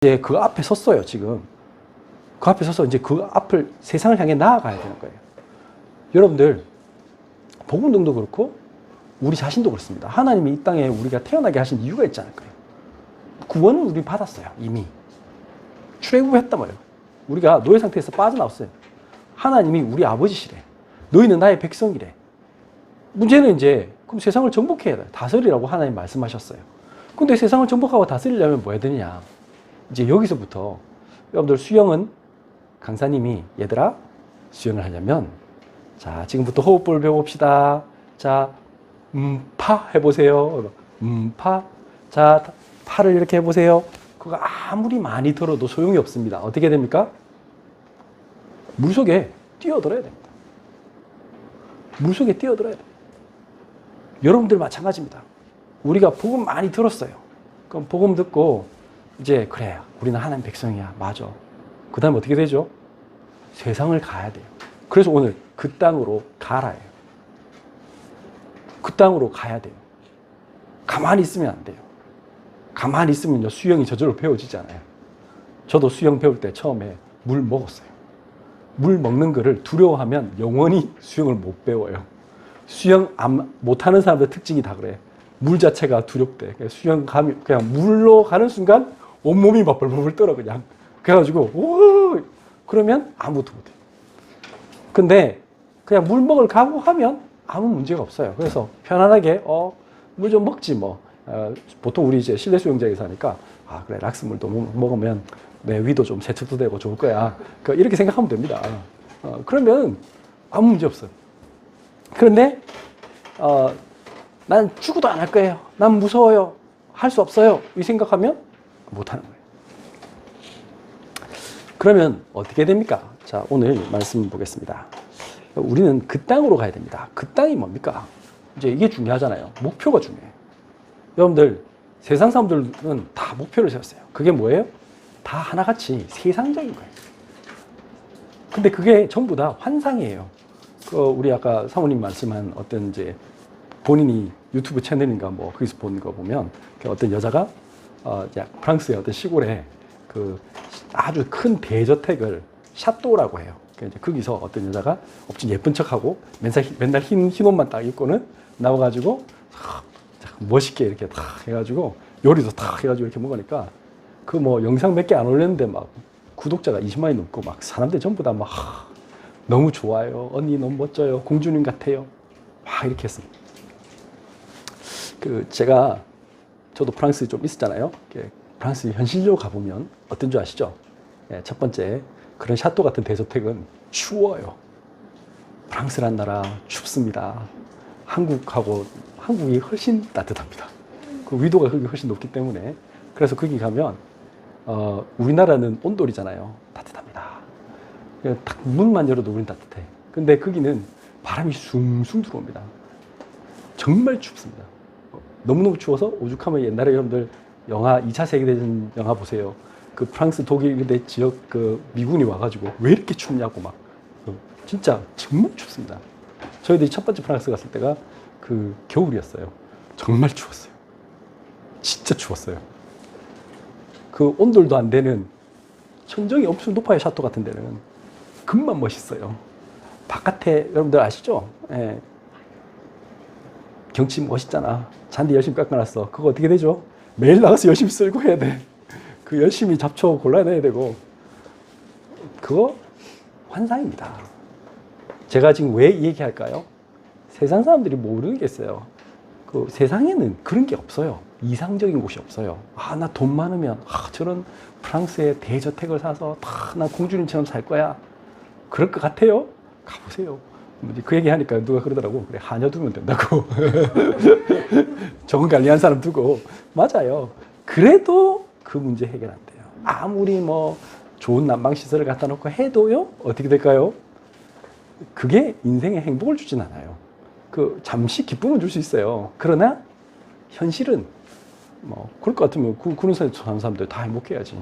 이제 그 앞에 섰어요, 지금. 그 앞에 서서 이제 그 앞을 세상을 향해 나아가야 되는 거예요. 여러분들, 복음등도 그렇고, 우리 자신도 그렇습니다. 하나님이 이 땅에 우리가 태어나게 하신 이유가 있지 않을까요? 구원은 우리 받았어요, 이미. 출애굽했단 말이에요. 우리가 노예 상태에서 빠져나왔어요. 하나님이 우리 아버지시래. 너희는 나의 백성이래. 문제는 이제, 그럼 세상을 정복해야 돼. 다스리라고 하나님 말씀하셨어요. 근데 세상을 정복하고 다스리려면 뭐 해야 되느냐? 이제 여기서부터 여러분들 수영은 강사님이 얘들아 수영을 하려면 자 지금부터 호흡을 배워봅시다. 자 파 해보세요. 파. 자 팔을 이렇게 해보세요. 그거 아무리 많이 들어도 소용이 없습니다. 어떻게 됩니까? 물속에 뛰어들어야 됩니다. 물속에 뛰어들어야 돼요. 여러분들 마찬가지입니다. 우리가 복음 많이 들었어요. 그럼 복음 듣고 이제 그래 우리는 하나님 백성이야. 맞아. 그 다음에 어떻게 되죠? 세상을 가야 돼요. 그래서 오늘 그 땅으로 가라예요. 그 땅으로 가야 돼요. 가만히 있으면 안 돼요. 가만히 있으면요 수영이 저절로 배워지지 않아요. 저도 수영 배울 때 처음에 물 먹었어요. 물 먹는 거를 두려워하면 영원히 수영을 못 배워요. 수영 못하는 사람들 특징이 다 그래. 물 자체가 두렵대. 수영 가면 그냥 물로 가는 순간 온몸이 막 벌벌 떨어 그냥. 그래가지고 오 그러면 아무것도 못해. 근데 그냥 물 먹을 각오하면 아무 문제가 없어요. 그래서 편안하게 물 좀 먹지 뭐. 보통 우리 이제 실내 수영장에서 하니까 아 그래 락스물도 먹으면 내 위도 좀 세척도 되고 좋을 거야. 이렇게 생각하면 됩니다. 그러면 아무 문제 없어요. 그런데 난 죽어도 안 할 거예요. 난 무서워요. 할 수 없어요. 이 생각하면 못하는 거예요. 그러면 어떻게 됩니까? 자, 오늘 말씀 보겠습니다. 우리는 그 땅으로 가야 됩니다. 그 땅이 뭡니까? 이제 이게 중요하잖아요. 목표가 중요해요. 여러분들, 세상 사람들은 다 목표를 세웠어요. 그게 뭐예요? 다 하나같이 세상적인 거예요. 근데 그게 전부 다 환상이에요. 우리 아까 사모님 말씀한 어떤 이제 본인이 유튜브 채널인가 뭐 거기서 본 거 보면 어떤 여자가 프랑스의 어떤 시골에 그 아주 큰 대저택을 샤또라고 해요. 이제 거기서 어떤 여자가 엄청 예쁜 척하고 맨날 흰 옷만 딱 입고는 나와가지고 멋있게 이렇게 탁 해가지고 요리도 탁 해가지고 이렇게 먹으니까 그 뭐 영상 몇 개 안 올렸는데 막 구독자가 20만이 넘고 막 사람들이 전부 다 막 너무 좋아요. 언니 너무 멋져요. 공주님 같아요. 막 이렇게 했습니다. 저도 프랑스에 좀 있었잖아요. 프랑스 현실적으로 가보면 어떤 줄 아시죠? 첫 번째, 그런 샤또 같은 대저택은 추워요. 프랑스란 나라 춥습니다. 한국이 훨씬 따뜻합니다. 그 위도가 거기 훨씬 높기 때문에. 그래서 거기 가면, 우리나라는 온돌이잖아요. 따뜻합니다. 딱 문만 열어도 우린 따뜻해. 근데 거기는 바람이 숭숭 들어옵니다. 정말 춥습니다. 너무너무 추워서 오죽하면 옛날에 여러분들 영화 2차 세계대전 영화 보세요. 그 프랑스 독일 근데 지역 그 미군이 와가지고 왜 이렇게 춥냐고 막 진짜 정말 춥습니다. 저희들이 첫 번째 프랑스 갔을 때가 그 겨울이었어요. 정말 추웠어요. 진짜 추웠어요. 그 온돌도 안 되는 천정이 엄청 높아요. 샤또 같은 데는 금방 멋있어요. 바깥에 여러분들 아시죠? 예. 경치 멋있잖아. 잔디 열심히 깎아놨어. 그거 어떻게 되죠? 매일 나가서 열심히 쓸고 해야 돼. 그 열심히 잡초 골라내야 되고. 그거 환상입니다. 제가 지금 왜 이 얘기할까요? 세상 사람들이 모르는 게 있어요. 그 세상에는 그런 게 없어요. 이상적인 곳이 없어요. 나 돈 많으면 저런 프랑스에 대저택을 사서 나 공주님처럼 살 거야. 그럴 것 같아요? 가보세요. 그 얘기하니까 누가 그러더라고. 그래, 하녀 두면 된다고. 적응 관리한 사람 두고. 맞아요. 그래도 그 문제 해결 안 돼요. 아무리 뭐 좋은 난방시설을 갖다 놓고 해도요. 어떻게 될까요? 그게 인생에 행복을 주진 않아요. 잠시 기쁨은 줄 수 있어요. 그러나 현실은 뭐 그럴 것 같으면 그런 사는 사람들 다 행복해야지.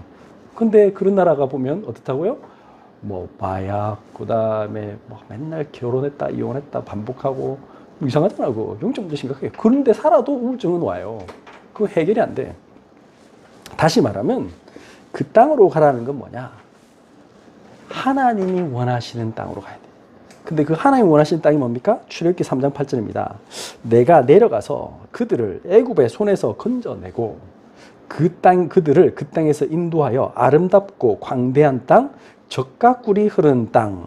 근데 그런 나라가 보면 어떻다고요? 뭐 마약, 그다음에 뭐 맨날 결혼했다 이혼했다 반복하고 이상하잖아. 그거 영적 문제 심각해요. 그런데 살아도 우울증은 와요. 그거 해결이 안 돼. 다시 말하면 그 땅으로 가라는 건 뭐냐? 하나님이 원하시는 땅으로 가야 돼. 근데 그 하나님이 원하시는 땅이 뭡니까? 출애굽기 3장 8절입니다. 내가 내려가서 그들을 애굽의 손에서 건져내고 그들을 그 땅에서 인도하여 아름답고 광대한 땅, 젖과 꿀이 흐르는 땅,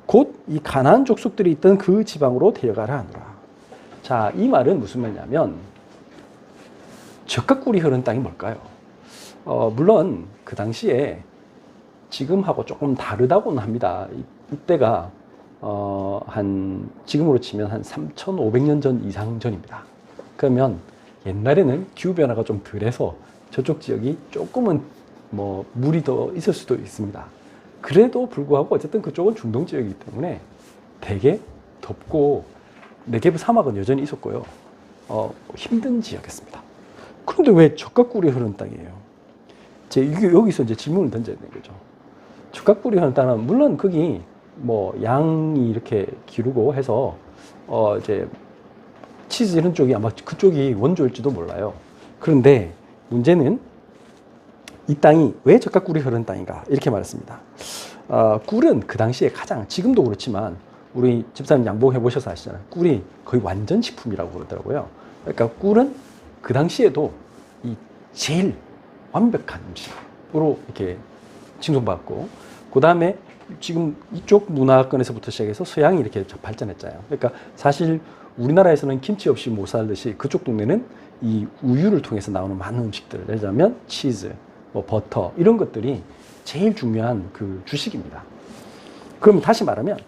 곧 이 가나안 족속들이 있던 그 지방으로 데려가라 하노라. 자, 이 말은 무슨 말이냐면 젖과 꿀이 흐르는 땅이 뭘까요? 물론 그 당시에 지금하고 조금 다르다고는 합니다. 이때가 지금으로 치면 한 3,500년 전 이상 전입니다. 그러면 옛날에는 기후변화가 좀 덜해서 저쪽 지역이 조금은 뭐 물이 더 있을 수도 있습니다. 그래도 불구하고 어쨌든 그쪽은 중동 지역이기 때문에 되게 덥고 네게브 사막은 여전히 있었고요. 힘든 지역이었습니다. 그런데 왜 젖과 꿀이 흐르는 땅이에요? 여기서 이제 질문을 던져야 되는 거죠. 젖과 꿀이 흐르는 땅은 물론 거기 뭐 양이 이렇게 기르고 해서 이제 치즈 이런 쪽이 아마 그쪽이 원조일지도 몰라요. 그런데 문제는 이 땅이 왜 젖과 꿀이 흐르는 땅인가 이렇게 말했습니다. 꿀은 그 당시에 가장 지금도 그렇지만 우리 집사님 양봉해 보셔서 아시잖아요. 꿀이 거의 완전 식품이라고 그러더라고요. 그러니까 꿀은 그 당시에도 이 제일 완벽한 음식으로 이렇게 칭송받고 그 다음에 지금 이쪽 문화권에서부터 시작해서 서양이 이렇게 발전했잖아요. 그러니까 사실 우리나라에서는 김치 없이 못 살듯이 그쪽 동네는 이 우유를 통해서 나오는 많은 음식들, 예를 들면 치즈, 뭐 버터 이런 것들이 제일 중요한 그 주식입니다. 그럼 다시 말하면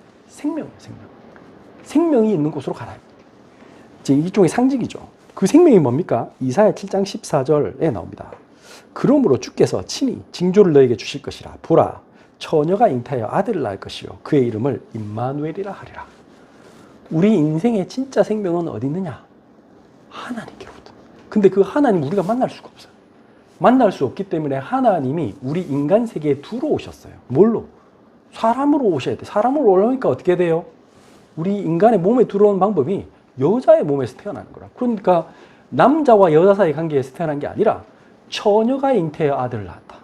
생명이 있는 곳으로 가라. 지금 이쪽이 상징이죠. 그 생명이 뭡니까? 이사야 7장 14절에 나옵니다. 그러므로 주께서 친히 징조를 너에게 주실 것이라. 보라, 처녀가 잉태하여 아들을 낳을 것이요 그의 이름을 임마누엘이라 하리라. 우리 인생의 진짜 생명은 어디 있느냐? 하나님께로부터. 근데 그 하나님 우리가 만날 수가 없어요. 만날 수 없기 때문에 하나님이 우리 인간 세계에 들어오셨어요. 뭘로? 사람으로 오셔야 돼. 사람으로 올라오니까 어떻게 돼요? 우리 인간의 몸에 들어온 방법이 여자의 몸에서 태어나는 거라. 그러니까 남자와 여자 사이의 관계에서 태어난 게 아니라 처녀가 잉태하여 아들을 낳았다.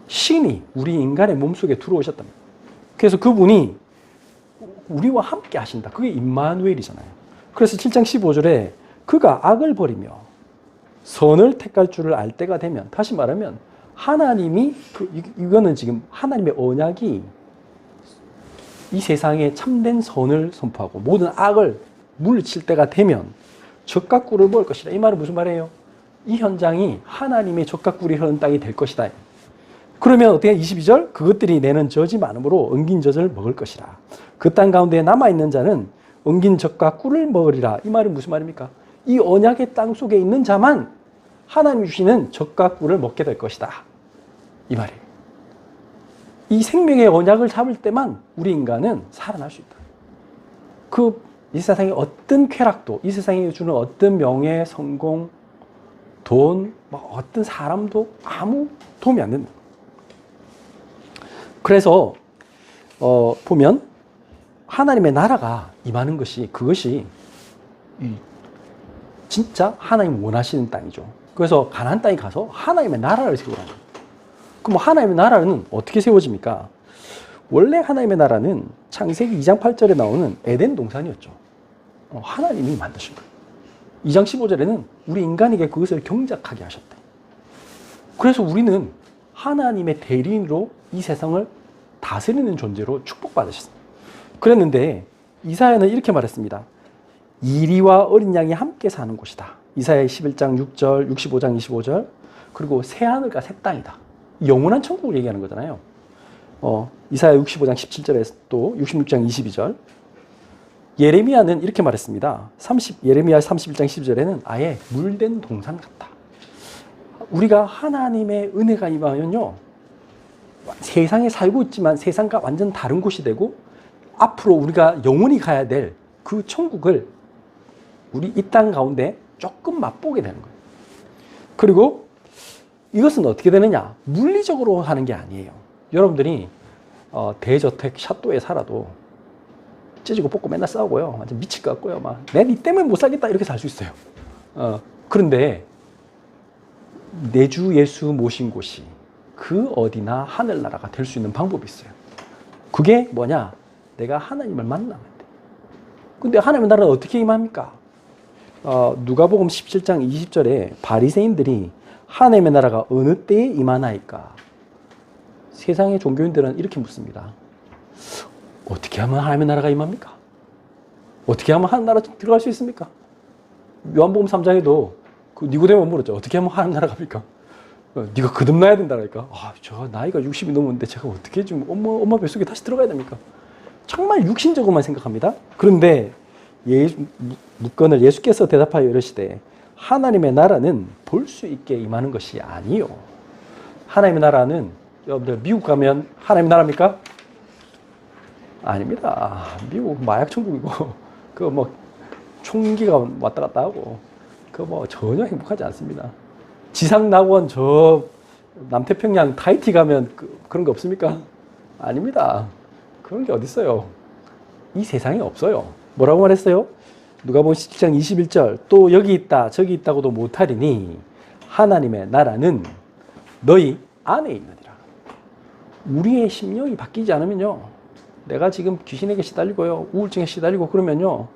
신이 우리 인간의 몸속에 들어오셨답니다. 그래서 그분이 우리와 함께 하신다. 그게 임마누엘이잖아요. 그래서 7장 15절에 그가 악을 버리며 선을 택할 줄을 알 때가 되면, 다시 말하면 하나님이 이거는 지금 하나님의 언약이 이 세상에 참된 선을 선포하고 모든 악을 물리칠 때가 되면 젖과 꿀을 먹을 것이다. 이 말은 무슨 말이에요? 이 현장이 하나님의 젖과 꿀이 흐르는 땅이 될 것이다. 그러면 어떻게 22절? 그것들이 내는 젖이 많으므로 엉긴 젖을 먹을 것이라. 그 땅 가운데 남아있는 자는 엉긴 젖과 꿀을 먹으리라. 이 말은 무슨 말입니까? 이 언약의 땅 속에 있는 자만 하나님이 주시는 젖과 꿀을 먹게 될 것이다. 이 말이에요. 이 생명의 언약을 잡을 때만 우리 인간은 살아날 수 있다. 이 세상의 어떤 쾌락도, 이 세상이 주는 어떤 명예, 성공, 돈, 어떤 사람도 아무 도움이 안 된다. 그래서 보면 하나님의 나라가 임하는 것이, 그것이 진짜 하나님 원하시는 땅이죠. 그래서 가나안 땅에 가서 하나님의 나라를 세우라는 거예요. 그럼 하나님의 나라는 어떻게 세워집니까? 원래 하나님의 나라는 창세기 2장 8절에 나오는 에덴 동산이었죠. 하나님이 만드신 거예요. 2장 15절에는 우리 인간에게 그것을 경작하게 하셨대. 그래서 우리는 하나님의 대리인으로 이 세상을 다스리는 존재로 축복받으셨습니다. 그랬는데 이사야는 이렇게 말했습니다. 이리와 어린 양이 함께 사는 곳이다. 이사야 11장 6절, 65장 25절, 그리고 새하늘과 새 땅이다. 영원한 천국을 얘기하는 거잖아요. 이사야 65장 17절에 또 66장 22절. 예레미야는 이렇게 말했습니다. 예레미야 31장 12절에는 아예 물된 동산 같다. 우리가 하나님의 은혜가 임하면요, 세상에 살고 있지만 세상과 완전 다른 곳이 되고 앞으로 우리가 영원히 가야 될 그 천국을 우리 이 땅 가운데 조금 맛보게 되는 거예요. 그리고 이것은 어떻게 되느냐? 물리적으로 하는 게 아니에요. 여러분들이 대저택 샷도에 살아도 찢고 뽑고 맨날 싸우고요. 완전 미칠 것 같고요. 내가 니 때문에 못 살겠다 이렇게 살 수 있어요. 그런데 내 주 예수 모신 곳이 그 어디나 하늘나라가 될 수 있는 방법이 있어요. 그게 뭐냐? 내가 하나님을 만나면 돼. 근데 하나님의 나라는 어떻게 임합니까? 누가복음 17장 20절에 바리새인들이 하나님의 나라가 어느 때에 임하나이까? 세상의 종교인들은 이렇게 묻습니다. 어떻게 하면 하나님의 나라가 임합니까? 어떻게 하면 하나님 나라 들어갈 수 있습니까? 요한복음 3장에도 그 니고데모가 물었죠. 어떻게 하면 하나님 나라 갑니까? 네가 거듭나야 된다니까. 저 나이가 60이 넘었는데 제가 어떻게 좀 엄마 뱃속에 다시 들어가야 됩니까? 정말 육신적으로만 생각합니다. 그런데 묻건을 예수께서 대답하여 이르시되 하나님의 나라는 볼 수 있게 임하는 것이 아니요. 하나님의 나라는 여러분들 미국 가면 하나님의 나라입니까? 아닙니다. 미국 마약 천국이고 그 뭐 총기가 왔다 갔다 하고 그 뭐 전혀 행복하지 않습니다. 지상낙원 저 남태평양 타이티 가면 그런 거 없습니까? 아닙니다. 그런 게 어디 있어요? 이 세상에 없어요. 뭐라고 말했어요? 누가복음 17장 21절 또 여기 있다 저기 있다고도 못하리니 하나님의 나라는 너희 안에 있느니라. 우리의 심령이 바뀌지 않으면요, 내가 지금 귀신에게 시달리고요, 우울증에 시달리고 그러면요,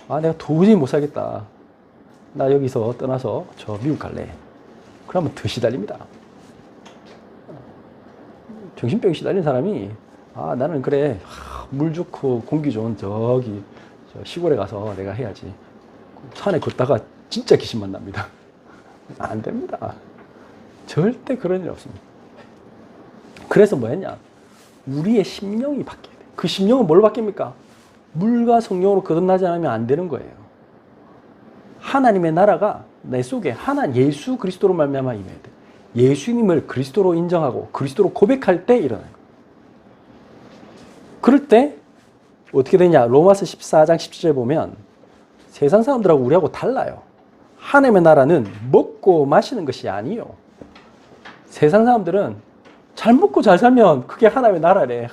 내가 도저히 못 살겠다, 나 여기서 떠나서 저 미국 갈래, 그러면 더 시달립니다. 정신병에 시달린 사람이 나는 그래, 물 좋고 공기 좋은 저기 저 시골에 가서 내가 해야지, 산에 걷다가 진짜 귀신 만납니다. 안 됩니다. 절대 그런 일 없습니다. 그래서 뭐였냐? 우리의 심령이 바뀌어야 돼. 그 심령은 뭘로 바뀝니까? 물과 성령으로 거듭나지 않으면 안 되는 거예요. 하나님의 나라가 내 속에 예수 그리스도로 말미암아 임해야 돼. 예수님을 그리스도로 인정하고 그리스도로 고백할 때 일어나요. 그럴 때 어떻게 되냐? 로마서 14장 17절에 보면 세상 사람들하고 우리하고 달라요. 하나님의 나라는 먹고 마시는 것이 아니요. 세상 사람들은 잘 먹고 잘 살면 그게 하나님의 나라래.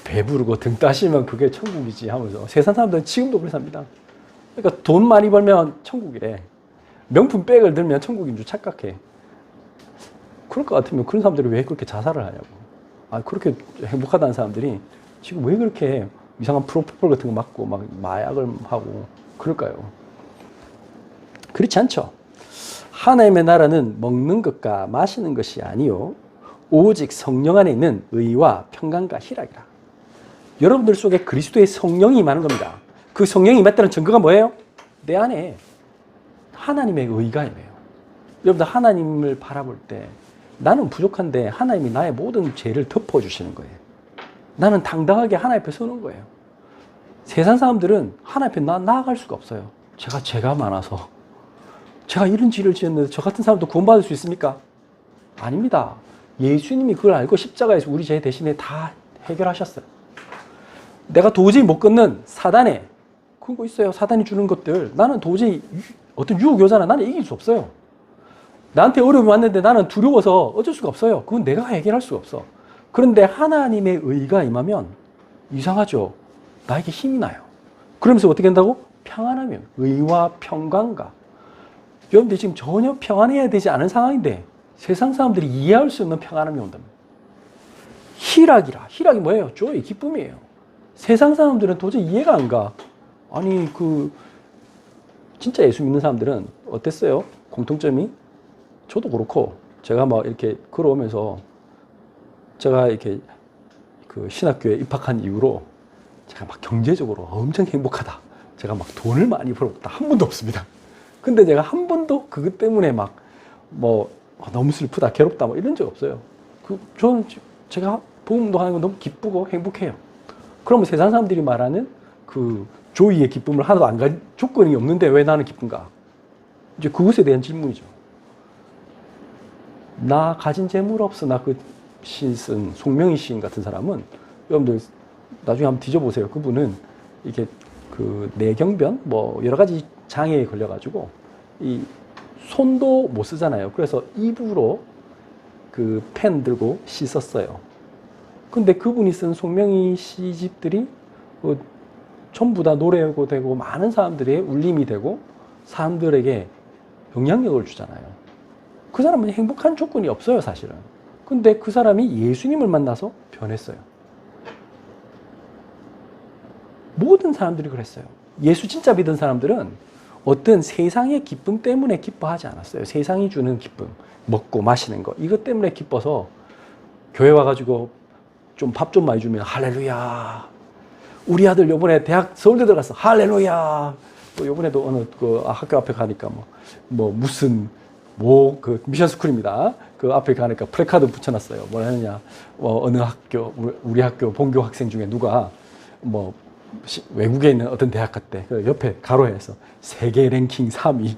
배부르고 등 따시면 그게 천국이지 하면서 세상 사람들은 지금도 그렇게 삽니다. 그러니까 돈 많이 벌면 천국이래. 명품 백을 들면 천국인 줄 착각해. 그럴 것 같으면 그런 사람들이 왜 그렇게 자살을 하냐고. 그렇게 행복하다는 사람들이 지금 왜 그렇게 이상한 프로포폴 같은 거 맞고 막 마약을 하고 그럴까요? 그렇지 않죠. 하나님의 나라는 먹는 것과 마시는 것이 아니요 오직 성령 안에 있는 의와 평강과 희락이라. 여러분들 속에 그리스도의 성령이 임하는 겁니다. 그 성령이 임했다는 증거가 뭐예요? 내 안에 하나님의 의가 임해요. 여러분들 하나님을 바라볼 때 나는 부족한데 하나님이 나의 모든 죄를 덮어주시는 거예요. 나는 당당하게 하나님 앞에 서는 거예요. 세상 사람들은 하나님 앞에 나아갈 수가 없어요. 제가 죄가 많아서, 제가 이런 죄를 지었는데 저 같은 사람도 구원받을 수 있습니까? 아닙니다. 예수님이 그걸 알고 십자가에서 우리 죄 대신에 다 해결하셨어요. 내가 도저히 못 끊는 사단에 그거 있어요. 사단이 주는 것들. 나는 도저히 어떤 유혹이 나는 이길 수 없어요. 나한테 어려움이 왔는데 나는 두려워서 어쩔 수가 없어요. 그건 내가 해결할 수가 없어. 그런데 하나님의 의가 임하면 이상하죠. 나에게 힘이 나요. 그러면서 어떻게 된다고? 평안하면 의와 평강과. 여러분들 지금 전혀 평안해야 되지 않은 상황인데 세상 사람들이 이해할 수 없는 평안함이 온답니다. 희락이라. 희락이 뭐예요? joy, 기쁨이에요. 세상 사람들은 도저히 이해가 안 가. 진짜 예수 믿는 사람들은 어땠어요? 공통점이? 저도 그렇고, 제가 막 이렇게 걸어오면서, 제가 이렇게 그 신학교에 입학한 이후로, 제가 막 경제적으로 엄청 행복하다, 제가 막 돈을 많이 벌었다, 한 번도 없습니다. 근데 제가 한 번도 그것 때문에 막, 너무 슬프다, 괴롭다, 이런 적 없어요. 저는 제가 복음도 하는 거 너무 기쁘고 행복해요. 그러면 세상 사람들이 말하는 그 조이의 기쁨을 하나도 안 가진 조건이 없는데 왜 나는 기쁜가? 이제 그것에 대한 질문이죠. 나 가진 재물 없으나 그 시인 쓴 송명희 시인 같은 사람은, 여러분들 나중에 한번 뒤져보세요. 그분은 이게 그 뇌경변 여러 가지 장애에 걸려가지고 이 손도 못 쓰잖아요. 그래서 입으로 그 펜 들고 시 썼어요. 근데 그분이 쓴 송명희 시집들이 전부 다 노래고 되고 많은 사람들의 울림이 되고 사람들에게 영향력을 주잖아요. 그 사람은 행복한 조건이 없어요, 사실은. 근데 그 사람이 예수님을 만나서 변했어요. 모든 사람들이 그랬어요. 예수 진짜 믿은 사람들은 어떤 세상의 기쁨 때문에 기뻐하지 않았어요. 세상이 주는 기쁨, 먹고 마시는 거, 이것 때문에 기뻐서 교회 와가지고 좀 밥 좀 많이 주면 할렐루야. 우리 아들 요번에 대학 서울대 들어갔어. 할렐루야. 또 요번에도 어느 그 학교 앞에 가니까 무슨 그 미션 스쿨입니다. 그 앞에 가니까 플래카드 붙여놨어요. 뭘 하느냐. 어느 학교, 우리 학교 본교 학생 중에 누가 외국에 있는 어떤 대학 갔대. 그 옆에 가로에서 세계 랭킹 3위.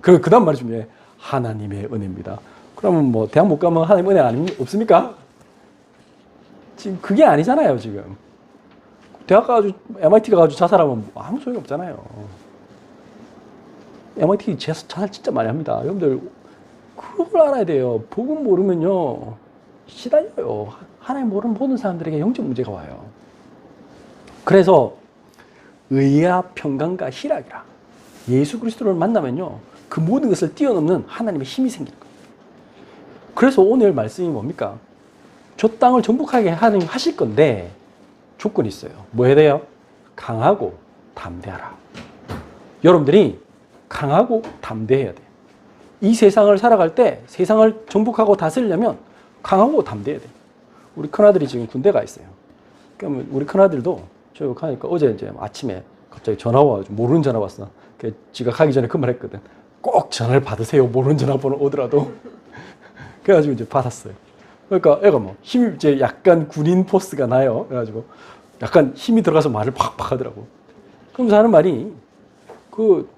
그 다음 말 중에 하나님의 은혜입니다. 그러면 대학 못 가면 하나님 은혜 없습니까? 지금 그게 아니잖아요, 지금. 대학 가가지고, MIT 가가지고 자살하면 아무 소용이 없잖아요. MIT 자살 진짜 많이 합니다. 여러분들, 그걸 알아야 돼요. 복음 모르면요, 시달려요. 하나님 모르는 모든 사람들에게 영적 문제가 와요. 그래서, 의와 평강과 희락이라. 예수 그리스도를 만나면요, 그 모든 것을 뛰어넘는 하나님의 힘이 생기는 거예요. 그래서 오늘 말씀이 뭡니까? 저 땅을 정복하게 하나님 하실 건데, 조건이 있어요. 뭐 해야 돼요? 강하고 담대하라. 여러분들이 강하고 담대해야 돼요. 이 세상을 살아갈 때 세상을 정복하고 다스리려면 강하고 담대해야 돼요. 우리 큰아들이 지금 군대 가 있어요. 그러면 우리 큰아들도 저 가니까 어제 이제 아침에 갑자기 전화 와가지고 모르는 전화 왔어. 지가 가기 전에 그 말 했거든. 꼭 전화를 받으세요. 모르는 전화번호 오더라도. 그래가지고 이제 받았어요. 그러니까 애가 힘이 이제 약간 군인 포스가 나요. 그래가지고 약간 힘이 들어가서 말을 팍팍 하더라고. 그러면서 하는 말이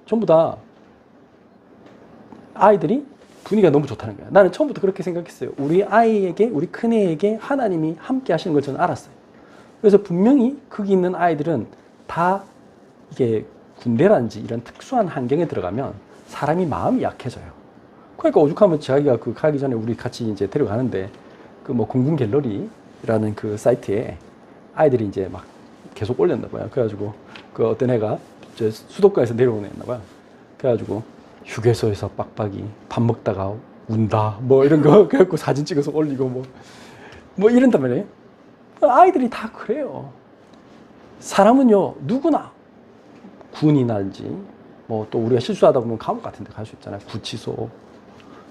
전부 다 아이들이 분위기가 너무 좋다는 거야. 나는 처음부터 그렇게 생각했어요. 우리 아이에게, 우리 큰애에게 하나님이 함께 하시는 걸 저는 알았어요. 그래서 분명히 거기 있는 아이들은 다 이게 군대라든지 이런 특수한 환경에 들어가면 사람이 마음이 약해져요. 그러니까 오죽하면 자기가 가기 전에 우리 같이 이제 데려가는데 공군 갤러리라는 그 사이트에 아이들이 이제 막 계속 올렸나 봐요. 그래가지고 어떤 애가 수도권에서 내려오는 애였나 봐요. 그래가지고 휴게소에서 빡빡이 밥 먹다가 운다 이런 거 그래갖고 사진 찍어서 올리고 이런단 말이에요. 아이들이 다 그래요. 사람은요 누구나 군이날지 또 우리가 실수하다 보면 감옥 같은 데 갈 수 있잖아요. 구치소.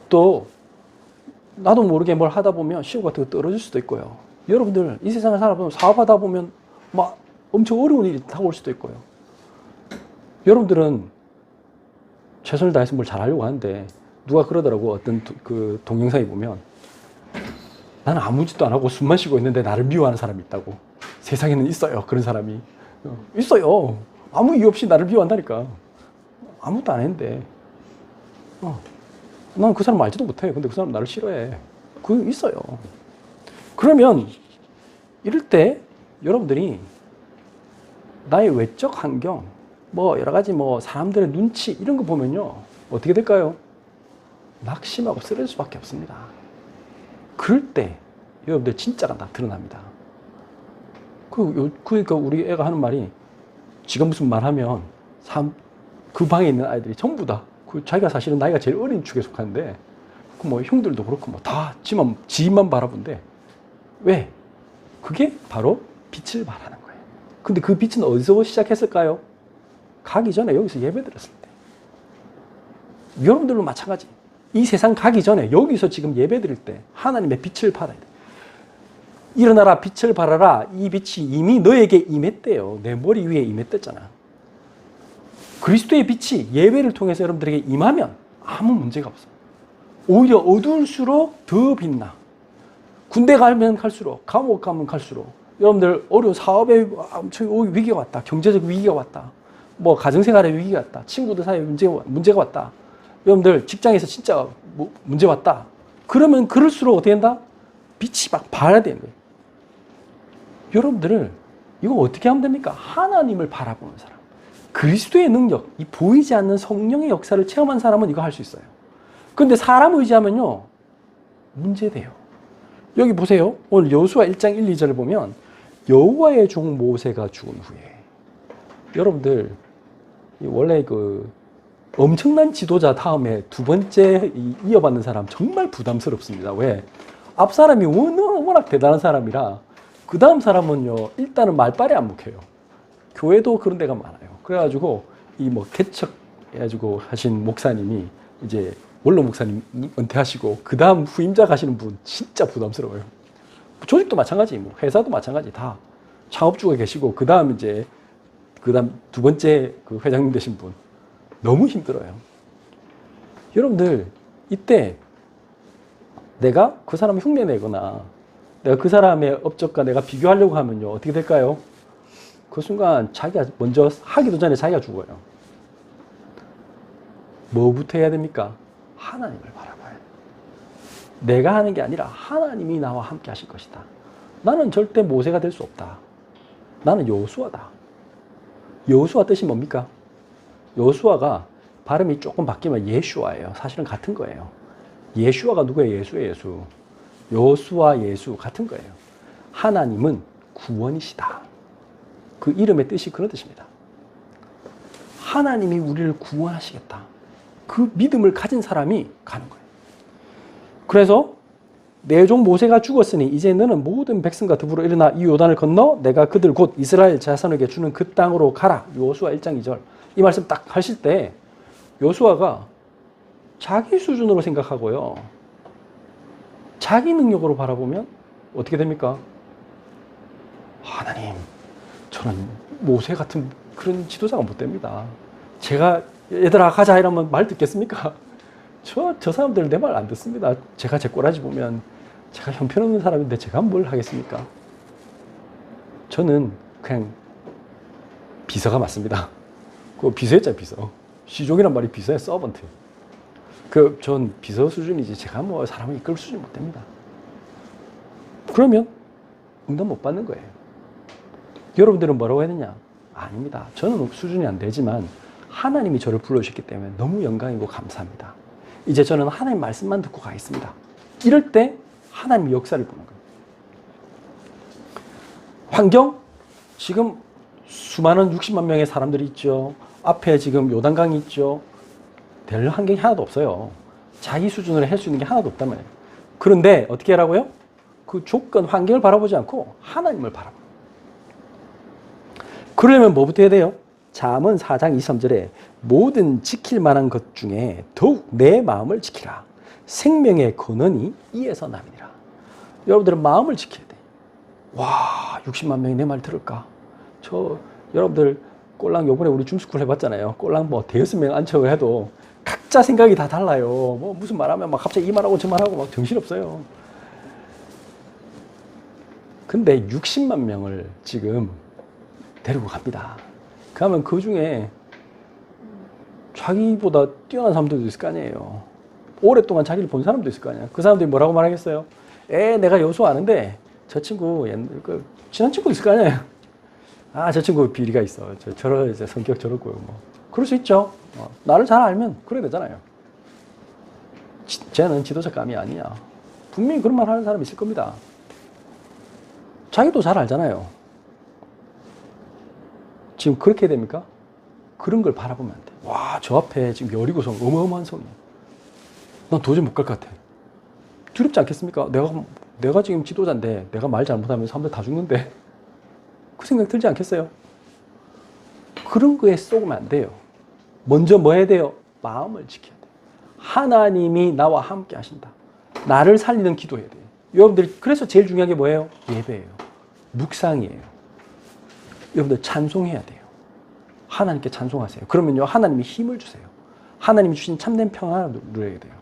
또 나도 모르게 뭘 하다 보면 시험 같은 거 떨어질 수도 있고요. 여러분들 이 세상을 살아보면 사업하다 보면 엄청 어려운 일이 다가올 수도 있고요. 여러분들은 최선을 다해서 뭘 잘하려고 하는데 누가 그러더라고. 어떤 그 동영상에 보면 나는 아무 짓도 안 하고 숨만 쉬고 있는데 나를 미워하는 사람이 있다고. 세상에는 있어요. 그런 사람이. 있어요. 아무 이유 없이 나를 미워한다니까. 아무것도 안 했는데. 난 그 사람 알지도 못해. 근데 그 사람 나를 싫어해. 그거 있어요. 그러면 이럴 때 여러분들이 나의 외적 환경, 여러 가지 사람들의 눈치 이런 거 보면요. 어떻게 될까요? 낙심하고 쓰러질 수밖에 없습니다. 그럴 때 여러분들 진짜가 다 드러납니다. 그러니까 우리 애가 하는 말이 지가 무슨 말하면 그 방에 있는 아이들이 전부 다 자기가 사실은 나이가 제일 어린 축에 속하는데 형들도 그렇고 다 지만 바라본대. 왜? 그게 바로 빛을 발하는 거예요. 근데 그 빛은 어디서 시작했을까요? 가기 전에 여기서 예배 드렸을 때. 여러분들도 마찬가지. 이 세상 가기 전에 여기서 지금 예배 드릴 때 하나님의 빛을 받아야 돼. 일어나라 빛을 발하라. 이 빛이 이미 너에게 임했대요. 내 머리 위에 임했댔잖아. 그리스도의 빛이 예배를 통해서 여러분들에게 임하면 아무 문제가 없어요. 오히려 어두울수록 더 빛나. 군대 가면 갈수록, 감옥 가면 갈수록, 여러분들 어려운 사업에 엄청 위기가 왔다. 경제적 위기가 왔다. 가정생활에 위기가 왔다. 친구들 사이에 문제가 왔다. 여러분들 직장에서 진짜 문제 왔다. 그러면 그럴수록 어떻게 된다? 빛이 막 발해야 되는 거예요. 여러분들을 이거 어떻게 하면 됩니까? 하나님을 바라보는 사람. 그리스도의 능력, 이 보이지 않는 성령의 역사를 체험한 사람은 이거 할 수 있어요. 근데 사람 의지하면요, 문제돼요. 여기 보세요. 오늘 여호수아 1장 1, 2절을 보면 여호와의 종 모세가 죽은 후에 여러분들 원래 엄청난 지도자 다음에 두 번째 이어받는 사람 정말 부담스럽습니다. 왜? 앞 사람이 워낙 대단한 사람이라 그 다음 사람은요, 일단은 말빨이 안 묵혀요. 교회도 그런 데가 많아요. 그래가지고 이 뭐 개척해가지고 하신 목사님이 이제 원로 목사님 은퇴하시고 그 다음 후임자 가시는 분 진짜 부담스러워요. 조직도 마찬가지, 뭐 회사도 마찬가지, 다 창업주가 계시고 그 다음 이제 그 다음 두 번째 그 회장님 되신 분 너무 힘들어요. 여러분들 이때 내가 그 사람을 흉내내거나 내가 그 사람의 업적과 내가 비교하려고 하면요, 어떻게 될까요? 그 순간 자기가 먼저 하기도 전에 자기가 죽어요. 뭐부터 해야 됩니까? 하나님을 바라봐야 돼요. 내가 하는 게 아니라 하나님이 나와 함께 하실 것이다. 나는 절대 모세가 될 수 없다. 나는 여호수아다. 여호수아 뜻이 뭡니까? 여호수아가 발음이 조금 바뀌면 예슈아예요. 사실은 같은 거예요. 예슈아가 누구예요? 예수예요, 예수. 여호수아, 예수 같은 거예요. 하나님은 구원이시다. 그 이름의 뜻이 그런 뜻입니다. 하나님이 우리를 구원하시겠다. 그 믿음을 가진 사람이 가는 거예요. 그래서 내 종 모세가 죽었으니 이제 너는 모든 백성과 더불어 일어나 이 요단을 건너 내가 그들 곧 이스라엘 자손에게 주는 그 땅으로 가라. 여호수아 1장 2절. 이 말씀 딱 하실 때 여호수아가 자기 수준으로 생각하고요, 자기 능력으로 바라보면 어떻게 됩니까? 하나님, 저는 모세 같은 그런 지도자가 못 됩니다. 제가 얘들아 가자 이러면 말 듣겠습니까? 저 사람들 내 말 안 듣습니다. 제가 제 꼬라지 보면 제가 형편없는 사람인데 제가 뭘 하겠습니까? 저는 그냥 비서가 맞습니다. 그 비서였잖아요, 비서. 시종이란 말이 비서야, 서번트. 전 비서 수준이지 제가 뭐 사람을 이끌 수준이 못 됩니다. 그러면 응답 못 받는 거예요. 여러분들은 뭐라고 해야 되냐? 아닙니다. 저는 수준이 안 되지만 하나님이 저를 불러주셨기 때문에 너무 영광이고 감사합니다. 이제 저는 하나님 말씀만 듣고 가겠습니다. 이럴 때 하나님이 역사를 보는 거예요. 환경? 지금 수많은 60만 명의 사람들이 있죠. 앞에 지금 요단강이 있죠. 될 환경이 하나도 없어요. 자기 수준으로 할 수 있는 게 하나도 없단 말이에요. 그런데 어떻게 하라고요? 그 조건, 환경을 바라보지 않고 하나님을 바라봐. 그러려면 뭐부터 해야 돼요? 잠언 4장 23절에 모든 지킬 만한 것 중에 더욱 내 마음을 지키라. 생명의 근원이 이에서 남이니라. 여러분들은 마음을 지켜야 돼. 와, 60만 명이 내 말 들을까? 여러분들 꼴랑 요번에 우리 줌스쿨 해봤잖아요. 꼴랑 뭐 대여섯 명 안척을 해도 각자 생각이 다 달라요. 뭐 무슨 말하면 막 갑자기 이 말하고 저 말하고 막 정신없어요. 근데 60만 명을 지금 데리고 갑니다. 그러면 그 중에 자기보다 뛰어난 사람들도 있을 거 아니에요. 오랫동안 자기를 본 사람도 있을 거 아니야. 그 사람들이 뭐라고 말하겠어요? 내가 여수 아는데 저 친구 친한 친구 있을 거 아니에요. 저 친구 비리가 있어. 이제 성격 저렇고요. 뭐 그럴 수 있죠. 나를 잘 알면 그래야 되잖아요. 쟤는 지도자감이 아니야. 분명히 그런 말 하는 사람 있을 겁니다. 자기도 잘 알잖아요. 지금 그렇게 해야 됩니까? 그런 걸 바라보면 안 돼. 와, 저 앞에 지금 여리고성 어마어마한 성이야. 난 도저히 못 갈 것 같아. 두렵지 않겠습니까? 내가 지금 지도자인데 내가 말 잘못하면 사람들 다 죽는데 그 생각 들지 않겠어요? 그런 거에 쏘면 안 돼요. 먼저 뭐 해야 돼요? 마음을 지켜야 돼요. 하나님이 나와 함께 하신다. 나를 살리는 기도해야 돼요. 여러분들 그래서 제일 중요한 게 뭐예요? 예배예요. 묵상이에요. 여러분들 찬송해야 돼요. 하나님께 찬송하세요. 그러면요, 하나님이 힘을 주세요. 하나님이 주신 참된 평안을 누리게 돼요.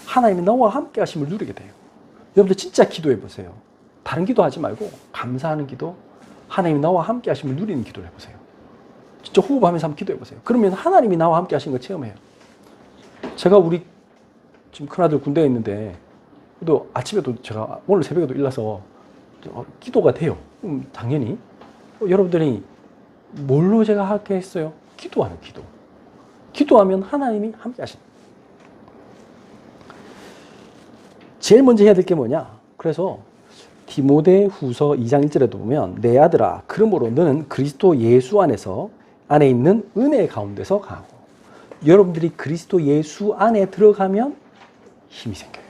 하나님이 나와 함께 하심을 누리게 돼요. 여러분들 진짜 기도해 보세요. 다른 기도 하지 말고 감사하는 기도, 하나님이 나와 함께 하심을 누리는 기도를 해보세요. 진짜 호흡하면서 한번 기도해 보세요. 그러면 하나님이 나와 함께 하신 걸 체험해요. 제가 우리 지금 큰아들 군대에 있는데 또 아침에도 제가 오늘 새벽에도 일어나서 기도가 돼요. 당연히 여러분들이 뭘로 제가 하게 했어요? 기도하는 기도. 기도하면 하나님이 함께 하십니다. 제일 먼저 해야 될 게 뭐냐? 그래서 디모데 후서 2장 1절에도 보면 내 아들아 그러므로 너는 그리스도 예수 안에 있는 은혜 가운데서 가고, 여러분들이 그리스도 예수 안에 들어가면 힘이 생겨요.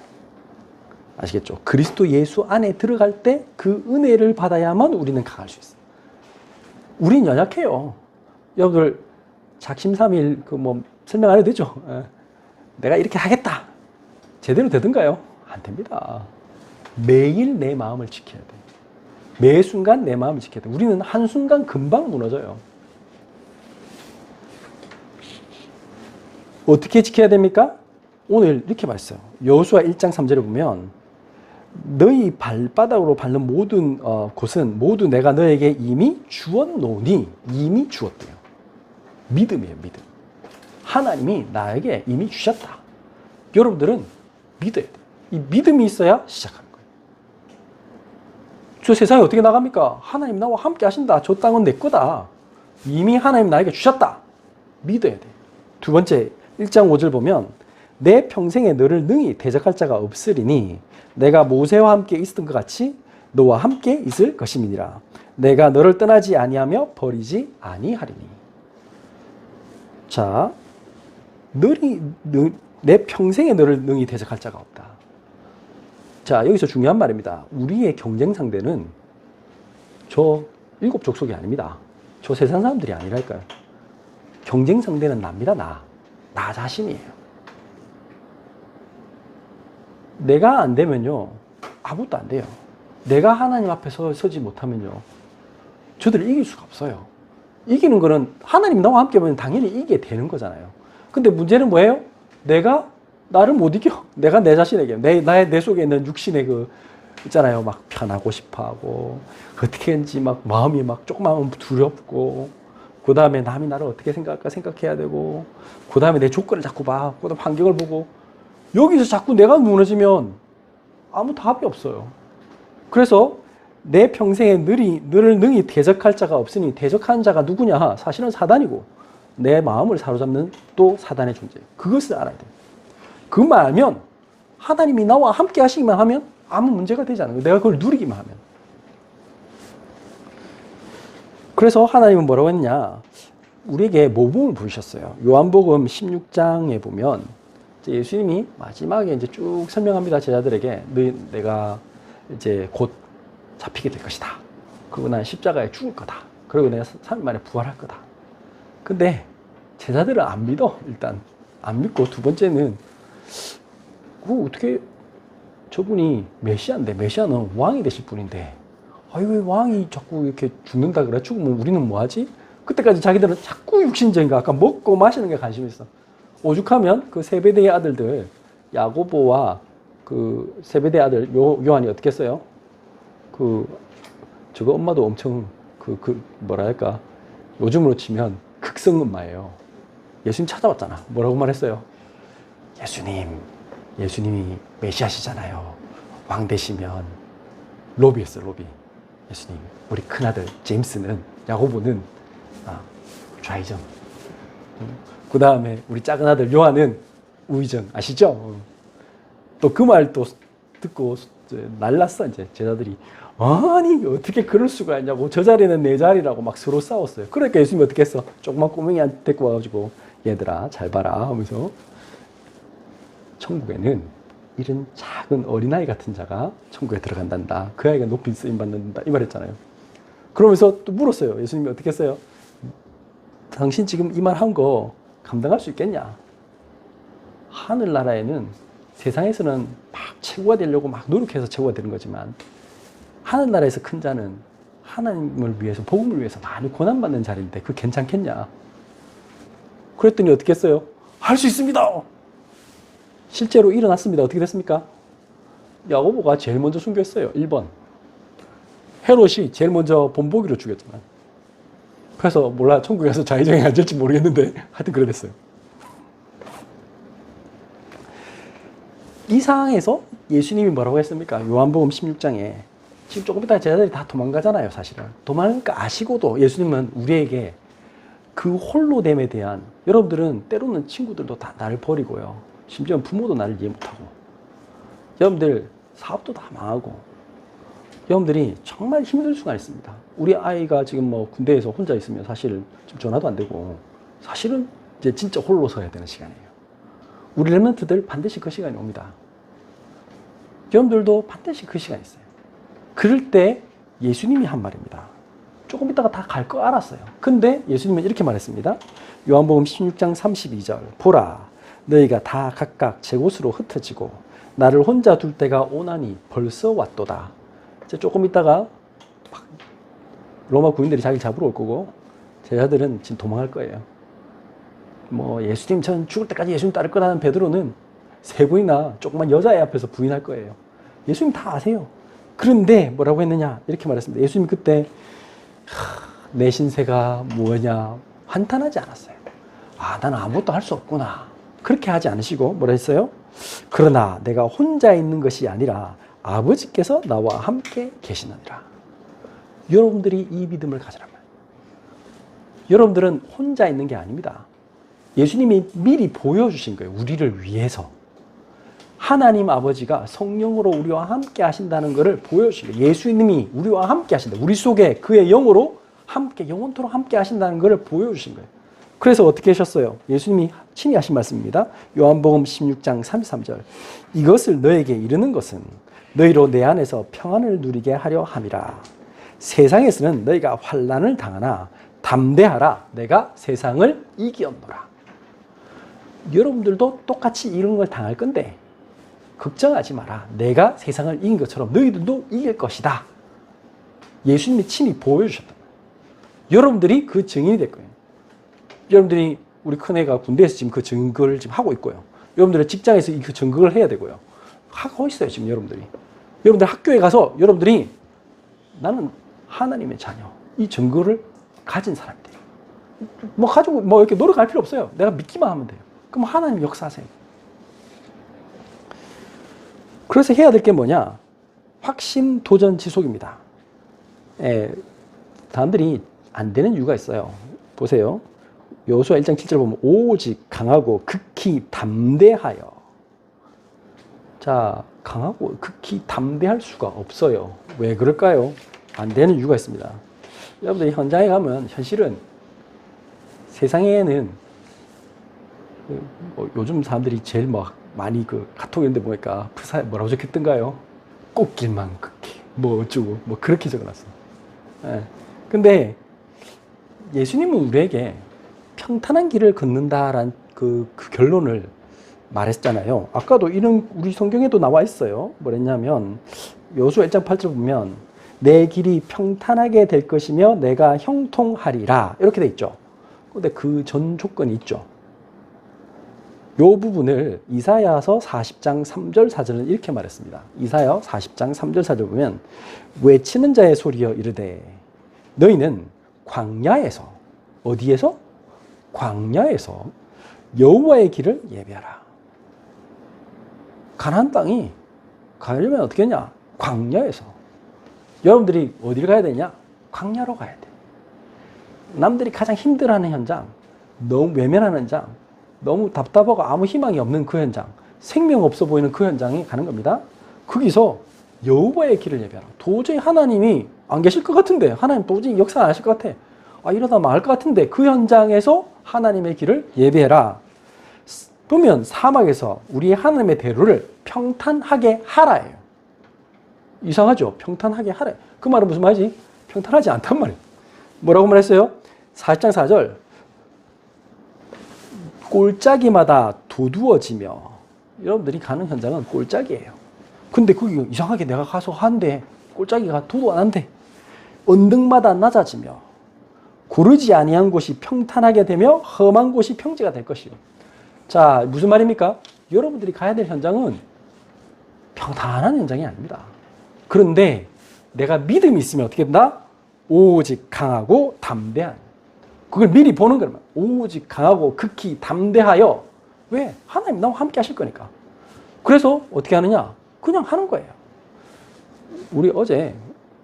아시겠죠? 그리스도 예수 안에 들어갈 때 그 은혜를 받아야만 우리는 강할 수 있어요. 우린 연약해요. 여러분들 작심삼일 그 뭐 설명 안 해도 되죠? 내가 이렇게 하겠다. 제대로 되던가요? 안 됩니다. 매일 내 마음을 지켜야 돼. 매 순간 내 마음을 지켜야 돼. 우리는 한순간 금방 무너져요. 어떻게 지켜야 됩니까? 오늘 이렇게 말했어요. 여호수아 1장 3절을 보면 너희 발바닥으로 밟는 모든 곳은 모두 내가 너에게 이미 주었노니 이미 주었대요. 믿음이에요. 믿음. 하나님이 나에게 이미 주셨다. 여러분들은 믿어야 돼요. 이 믿음이 있어야 시작하는 거예요. 저 세상에 어떻게 나갑니까? 하나님 나와 함께 하신다. 저 땅은 내 거다. 이미 하나님 나에게 주셨다. 믿어야 돼요. 두 번째 1장 5절 보면 내 평생에 너를 능히 대적할 자가 없으리니 내가 모세와 함께 있었던 것 같이 너와 함께 있을 것임이니라. 내가 너를 떠나지 아니하며 버리지 아니하리니. 자, 내 평생에 너를 능히 대적할 자가 없다. 자, 여기서 중요한 말입니다. 우리의 경쟁 상대는 저 일곱 족속이 아닙니다. 저 세상 사람들이 아니랄까요. 경쟁 상대는 납니다. 나 자신이에요. 내가 안 되면요, 아무것도 안 돼요. 내가 하나님 앞에 서지 못하면요, 저들을 이길 수가 없어요. 이기는 거는 하나님 나와 함께 하면 당연히 이기게 되는 거잖아요. 근데 문제는 뭐예요? 내가 나를 못 이겨. 내가 내 자신에게, 내 속에 있는 육신의 있잖아요. 막 편하고 싶어 하고, 어떻게 했는지 막 마음이 막 조금만 두렵고, 그 다음에 남이 나를 어떻게 생각할까 생각해야 되고, 그 다음에 내 조건을 자꾸 봐. 그 다음에 환경을 보고, 여기서 자꾸 내가 무너지면 아무 답이 없어요. 그래서 내 평생에 너를 능히 대적할 자가 없으니 대적하는 자가 누구냐? 사실은 사단이고 내 마음을 사로잡는 또 사단의 존재예요. 그것을 알아야 돼요. 그만 알면 하나님이 나와 함께 하시기만 하면 아무 문제가 되지 않아요. 내가 그걸 누리기만 하면. 그래서 하나님은 뭐라고 했냐? 우리에게 모범을 부르셨어요. 요한복음 16장에 보면 예수님이 마지막에 이제 쭉 설명합니다. 제자들에게 내가 이제 곧 잡히게 될 것이다. 그리고 난 십자가에 죽을 거다. 그리고 내가 3일 만에 부활할 거다. 근데 제자들은 안 믿어. 일단 안 믿고, 두 번째는 어떻게 저분이 메시아인데, 메시아는 왕이 되실 분인데 왜 왕이 자꾸 이렇게 죽는다 그래? 죽으면 우리는 뭐하지? 그때까지 자기들은 자꾸 육신적인 아까 먹고 마시는 게 관심이 있어. 오죽하면 그 세베대의 아들들 야고보와 그 세베대 아들 요한이 어떻게 했어요? 저거 엄마도 엄청 뭐랄까, 요즘으로 치면 극성엄마예요. 예수님 찾아왔잖아. 뭐라고 말했어요? 예수님이 메시아시잖아요. 왕 되시면. 로비였어요. 로비. 예수님, 우리 큰아들 제임스는, 야고보는 좌회전. 그 다음에 우리 작은 아들 요한은 우회전. 아시죠? 또 그 말 또 듣고 날랐어. 이제 제자들이 아니 어떻게 그럴 수가 있냐고, 저 자리는 내 자리라고 막 서로 싸웠어요. 그러니까 예수님이 어떻게 했어? 조그만 꼬맹이한테 데리고 와가지고 얘들아 잘 봐라 하면서, 천국에는 이런 작은 어린아이 같은 자가 천국에 들어간단다. 그 아이가 높이 쓰임 받는다. 이 말했잖아요. 그러면서 또 물었어요. 예수님이 어떻게 했어요? 당신 지금 이 말 한 거 감당할 수 있겠냐? 하늘나라에는 세상에서는 막 최고가 되려고 막 노력해서 최고가 되는 거지만, 하늘나라에서 큰 자는 하나님을 위해서, 복음을 위해서 많이 고난받는 자리인데 그거 괜찮겠냐? 그랬더니 어떻게 했어요? 할 수 있습니다. 실제로 일어났습니다. 어떻게 됐습니까? 야고보가 제일 먼저 순교했어요. 1번. 헤롯이 제일 먼저 본보기로 죽였잖아요. 그래서 몰라, 천국에 가서 좌회전에 앉을지 모르겠는데 하여튼 그래 됐어요. 이 상황에서 예수님이 뭐라고 했습니까? 요한복음 16장에 지금 조금 이따 제자들이 다 도망가잖아요. 사실은 도망가 아시고도 예수님은 우리에게 그 홀로됨에 대한, 여러분들은 때로는 친구들도 다 나를 버리고요, 심지어 부모도 나를 이해 못하고, 여러분들 사업도 다 망하고, 여러분들이 정말 힘들 수가 있습니다. 우리 아이가 지금 뭐 군대에서 혼자 있으면 사실 지금 전화도 안 되고, 사실은 이제 진짜 홀로 서야 되는 시간이에요. 우리 렘넌트들 반드시 그 시간이 옵니다. 여러분들도 반드시 그 시간이 있어요. 그럴 때 예수님이 한 말입니다. 조금 있다가 다 갈 거 알았어요. 근데 예수님은 이렇게 말했습니다. 요한복음 16장 32절. 보라, 너희가 다 각각 제 곳으로 흩어지고 나를 혼자 둘 때가 오나니 벌써 왔도다. 이제 조금 있다가 로마 군인들이 자기를 잡으러 올 거고 제자들은 지금 도망할 거예요. 뭐 예수님 전 죽을 때까지 예수님 따를 거라는 베드로는 3번이나 조그만 여자애 앞에서 부인할 거예요. 예수님 다 아세요. 그런데 뭐라고 했느냐 이렇게 말했습니다. 예수님 그때 내 신세가 뭐냐 한탄하지 않았어요. 아, 나는 아무것도 할 수 없구나. 그렇게 하지 않으시고 뭐라 했어요? 그러나 내가 혼자 있는 것이 아니라 아버지께서 나와 함께 계시느니라. 여러분들이 이 믿음을 가지란 말이에요. 여러분들은 혼자 있는 게 아닙니다. 예수님이 미리 보여주신 거예요. 우리를 위해서. 하나님 아버지가 성령으로 우리와 함께 하신다는 것을 보여주신 거예요. 예수님이 우리와 함께 하신다. 우리 속에 그의 영으로 함께 영원토록 함께 하신다는 것을 보여주신 거예요. 그래서 어떻게 하셨어요? 예수님이 친히 하신 말씀입니다. 요한복음 16장 33절. 이것을 너에게 이르는 것은 너희로 내 안에서 평안을 누리게 하려 함이라. 세상에서는 너희가 환난을 당하나 담대하라. 내가 세상을 이기었노라. 여러분들도 똑같이 이런 걸 당할 건데 걱정하지 마라. 내가 세상을 이긴 것처럼 너희들도 이길 것이다. 예수님이 친히 보여주셨다. 여러분들이 그 증인이 될 거예요. 여러분들이 우리 큰애가 군대에서 지금 그 증거를 지금 하고 있고요. 여러분들의 직장에서 그 증거를 해야 되고요. 하고 있어요, 지금 여러분들이. 여러분들 학교에 가서 여러분들이 나는 하나님의 자녀, 이 증거를 가진 사람들이에요. 뭐 가지고 뭐 이렇게 노력할 필요 없어요. 내가 믿기만 하면 돼요. 그럼 하나님 역사하세요. 그래서 해야 될 게 뭐냐? 확신, 도전, 지속입니다. 사람들이 안 되는 이유가 있어요. 보세요. 여호수아 1장 7절 보면 오직 강하고 극히 담대하여. 자, 강하고 극히 담대할 수가 없어요. 왜 그럴까요? 안 되는 이유가 있습니다. 여러분들 현장에 가면 현실은 세상에는 요즘 사람들이 제일 많이 그 카톡 이런 데 보니까 프사에 뭐라고 적혔던가요? 꽃길만 극히 뭐 어쩌고 뭐 그렇게 적어놨어. 근데 예수님은 우리에게 평탄한 길을 걷는다라는 그 결론을 말했잖아요. 아까도 이런 우리 성경에도 나와 있어요. 뭐랬냐면 여호수아 1장 8절 보면 내 길이 평탄하게 될 것이며 내가 형통하리라 이렇게 돼 있죠. 근데 그 전 조건이 있죠. 요 부분을 이사야서 40장 3절 4절은 이렇게 말했습니다. 이사야 40장 3절 4절 보면 외치는 자의 소리여 이르되 너희는 광야에서 어디에서? 광야에서 여호와의 길을 예배하라. 가나안 땅이 가려면 어떻게 했냐? 광야에서. 여러분들이 어디를 가야 되냐? 광야로 가야 돼. 남들이 가장 힘들어하는 현장, 너무 외면하는 현장, 너무 답답하고 아무 희망이 없는 그 현장, 생명 없어 보이는 그 현장에 가는 겁니다. 거기서 여호와의 길을 예배하라. 도저히 하나님이 안 계실 것 같은데, 하나님 도저히 역사 안 하실 것 같아. 아, 이러다 망할 것 같은데 그 현장에서 하나님의 길을 예배해라. 보면 사막에서 우리의 하나님의 대로를 평탄하게 하라예요. 이상하죠? 평탄하게 하라. 그 말은 무슨 말이지? 평탄하지 않단 말이에요. 뭐라고 말했어요? 40장 4절. 골짜기마다 두두어지며. 여러분들이 가는 현장은 골짜기예요. 근데 거기 이상하게 내가 가서 하는데 골짜기가 도도 안 한대. 언덕마다 낮아지며 고르지 아니한 곳이 평탄하게 되며 험한 곳이 평지가 될 것이요. 자, 무슨 말입니까? 여러분들이 가야 될 현장은 평탄한 현장이 아닙니다. 그런데 내가 믿음이 있으면 어떻게 된다? 오직 강하고 담대한. 그걸 미리 보는 거란 말이야. 오직 강하고 극히 담대하여. 왜? 하나님 나와 함께 하실 거니까. 그래서 어떻게 하느냐? 그냥 하는 거예요. 우리 어제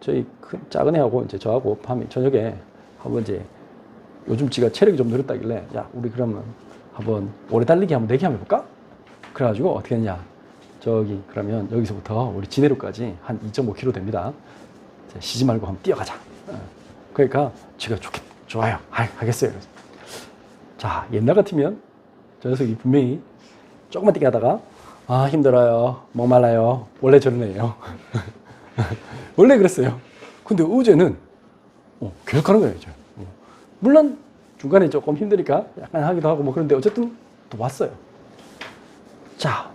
저희 작은 애하고 이제 저하고 밤에 저녁에 한번 이제 요즘 지가 체력이 좀 늘었다길래 야, 우리 그러면 한번 오래 달리기 한번 내기 한번 해볼까? 그래가지고 어떻게 했냐? 저기 그러면 여기서부터 우리 진해로까지 한 2.5km 됩니다. 쉬지 말고 한번 뛰어가자. 그러니까 제가 좋아요. 하겠어요. 자, 옛날 같으면 저 녀석이 분명히 조금만 뛰게 하다가 아, 힘들어요. 목말라요. 원래 저런 애예요. 원래 그랬어요. 근데 어제는 계속하는 거예요. 물론 중간에 조금 힘드니까 약간 하기도 하고 뭐 그런데 어쨌든 또 왔어요. 자,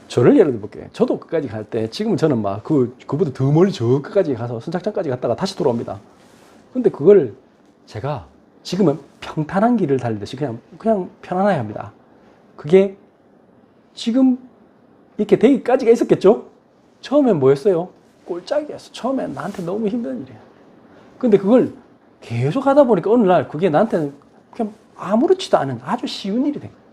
저를 예를 들어볼게요. 저도 끝까지 갈 때 지금은 저는 막 그보다 더 멀리 저 끝까지 가서 선착장까지 갔다가 다시 돌아옵니다. 근데 그걸 제가 지금은 평탄한 길을 달리듯이 그냥 편안하게 합니다. 그게 지금 이렇게 되기까지가 있었겠죠? 처음엔 뭐였어요? 꼴짝이었어. 처음엔 나한테 너무 힘든 일이야. 근데 그걸 계속 하다 보니까 어느 날 그게 나한테는 그냥 아무렇지도 않은 아주 쉬운 일이 된 거예요.